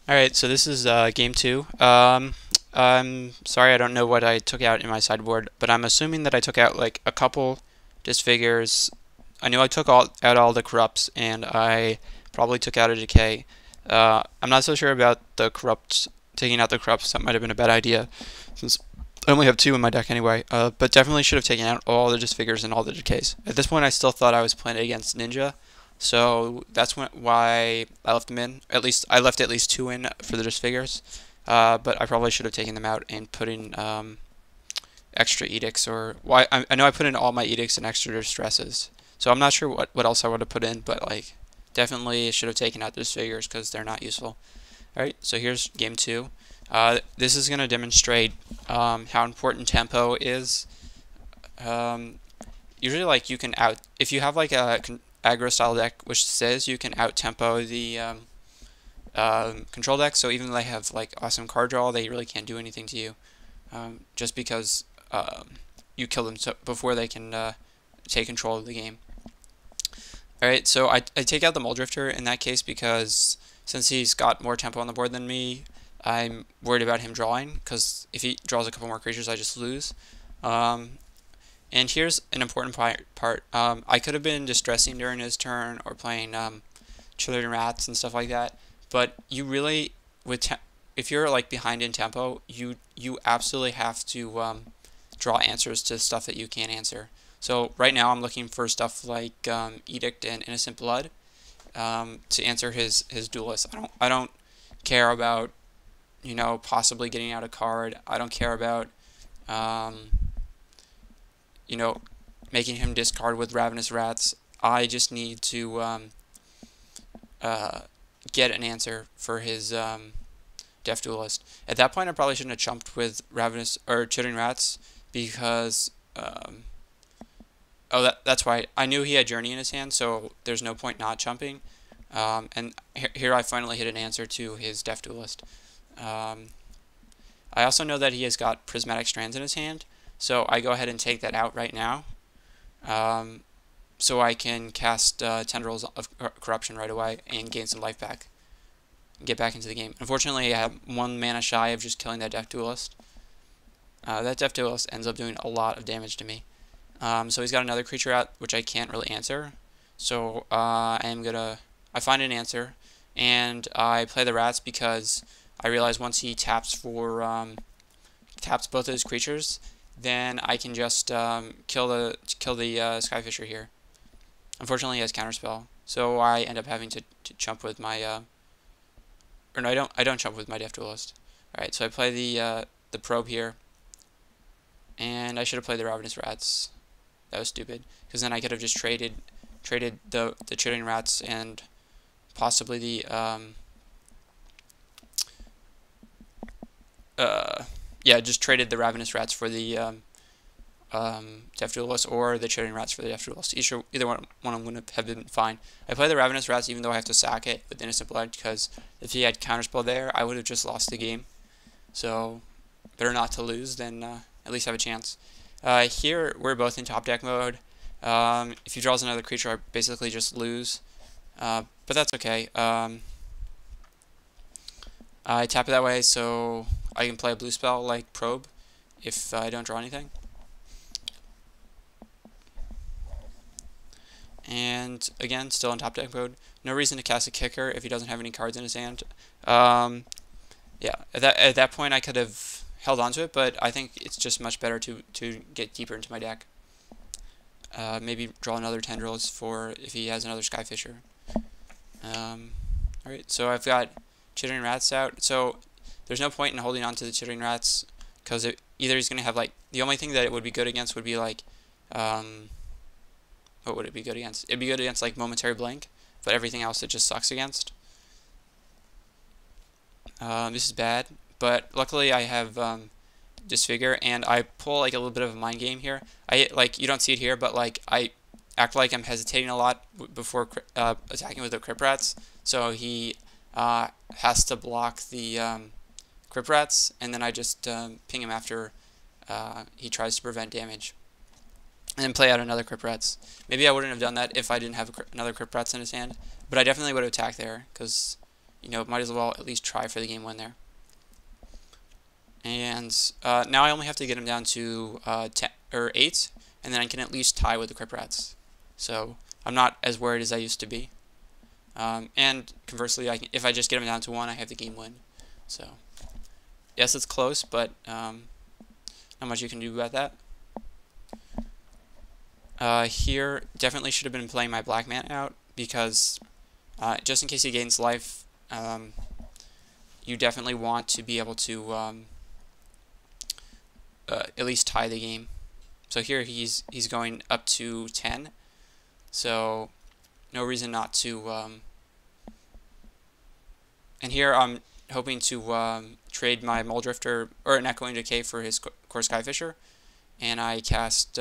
Alright, so this is game two. I'm sorry I don't know what I took out in my sideboard, but I'm assuming that I took out like a couple disfigures. I knew I took out all the corrupts, and I probably took out a decay. I'm not so sure about the corrupts, taking out the corrupts. That might have been a bad idea, since I only have two in my deck anyway. But definitely should have taken out all the disfigures and all the decays. At this point, I still thought I was playing against Ninja. So that's why I left them in. At least I left at least two in for the disfigures. But I probably should have taken them out and put in extra edicts, or why I know I put in all my edicts and extra distresses. So I'm not sure what else I would have put in, but like definitely should have taken out the disfigures because they're not useful. All right, so here's game two. This is going to demonstrate how important tempo is. Um, Usually, like you can if you have like a aggro style deck, which says you can out tempo the control deck. So even though they have like awesome card draw, they really can't do anything to you, just because you kill them before they can take control of the game. All right, so I take out the Muldrifter in that case because since he's got more tempo on the board than me, I'm worried about him drawing, because if he draws a couple more creatures, I just lose. And here's an important part. I could have been distressing during his turn or playing Children Rats and stuff like that, but you really, if you're like behind in tempo, you absolutely have to draw answers to stuff that you can't answer. So right now I'm looking for stuff like Edict and Innocent Blood to answer his duelist. I don't care about possibly getting out a card. I don't care about you know, making him discard with Ravenous Rats. I just need to get an answer for his Deaf Duelist. At that point, I probably shouldn't have chumped with Ravenous or Chittering Rats because oh, that's why I knew he had Journey in his hand, so there's no point not chumping. And here I finally hit an answer to his Deaf Duelist. I also know that he has got Prismatic Strands in his hand, so I go ahead and take that out right now, so I can cast Tendrils of Corruption right away and gain some life back, and get back into the game. Unfortunately, I have 1 mana shy of just killing that Deaf Duelist. That Deaf Duelist ends up doing a lot of damage to me. So he's got another creature out, which I can't really answer. So I find an answer, and I play the rats because I realize once he taps taps both of his creatures, then I can just kill the Skyfisher here. Unfortunately, he has counterspell, so I end up having to chump with my or no, I don't chump with my Death Duelist. All right, so I play the probe here, and I should have played the Ravenous Rats. That was stupid, because then I could have just traded the Chittering Rats and possibly the yeah, just traded the Ravenous Rats for the Deaf Duelist, or the Chittering Rats for the Deaf Duelist. Either one of them would have been fine. I play the Ravenous Rats even though I have to sack it with Innocent Blood, because if he had Counterspell there, I would have just lost the game. So better not to lose than at least have a chance. Here we're both in top deck mode. If he draws another creature, I basically just lose. But that's okay. I tap it that way so I can play a blue spell like Probe if I don't draw anything. And again, still in top deck mode. No reason to cast a Kicker if he doesn't have any cards in his hand. Yeah, at that point I could have held on to it, but I think it's just much better to get deeper into my deck. Maybe draw another Tendrils for if he has another Skyfisher. Alright, so I've got Chittering Rats out. So there's no point in holding on to the Chittering Rats, because either he's going to have like, the only thing that it would be good against would be like, what would it be good against? It'd be good against like Momentary Blink, but everything else it just sucks against. This is bad, but luckily I have Disfigure, and I pull like a little bit of a mind game here. You don't see it here, but like I act like I'm hesitating a lot before attacking with the Crypt Rats, so he has to block the Crypt Rats, and then I just ping him after he tries to prevent damage, and then play out another Crypt Rats. Maybe I wouldn't have done that if I didn't have another Crypt Rats in his hand, but I definitely would have attacked there, because you know, might as well at least try for the game win there. And now I only have to get him down to 10 or 8, and then I can at least tie with the Crypt Rats. So I'm not as worried as I used to be. And conversely, if I just get him down to 1, I have the game win. So yes, it's close, but not much you can do about that. Here, definitely should have been playing my black man out, because just in case he gains life, you definitely want to be able to at least tie the game. So here he's going up to 10, so no reason not to. And here I'm hoping to trade my Mole Drifter or an Echoing Decay for his Core Skyfisher, and I cast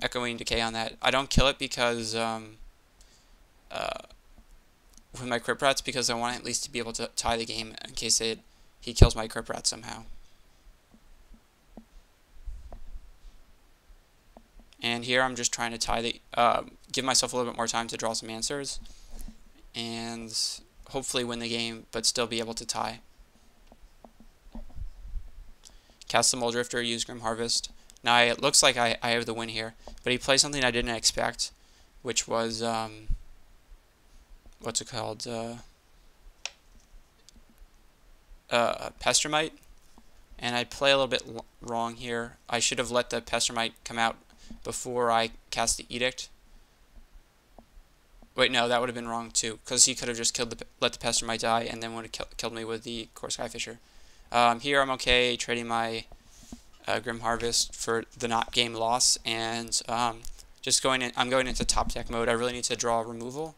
Echoing Decay on that. I don't kill it because with my Crypt Rats, because I want at least to be able to tie the game in case he kills my Crypt Rat somehow. And here I'm just trying to tie the give myself a little bit more time to draw some answers and hopefully win the game, but still be able to tie. Cast the Mole Drifter, use Grim Harvest. Now it looks like I have the win here, but he plays something I didn't expect, which was what's it called? Pestermite. And I play a little bit wrong here. I should have let the Pestermite come out before I cast the Edict. Wait, no, that would have been wrong too, because he could have just let the Pestermite die and then would have killed me with the Core Skyfisher. Here I'm okay trading my Grim Harvest for the not game loss, and just I'm going into top deck mode. I really need to draw removal,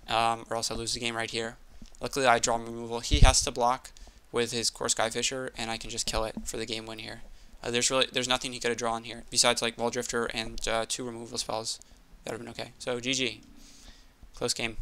or else I lose the game right here. Luckily I draw removal. He has to block with his Core Skyfisher, and I can just kill it for the game win here. There's nothing he could have drawn here besides like Mole Drifter and 2 removal spells. That would have been okay. So GG. Close game.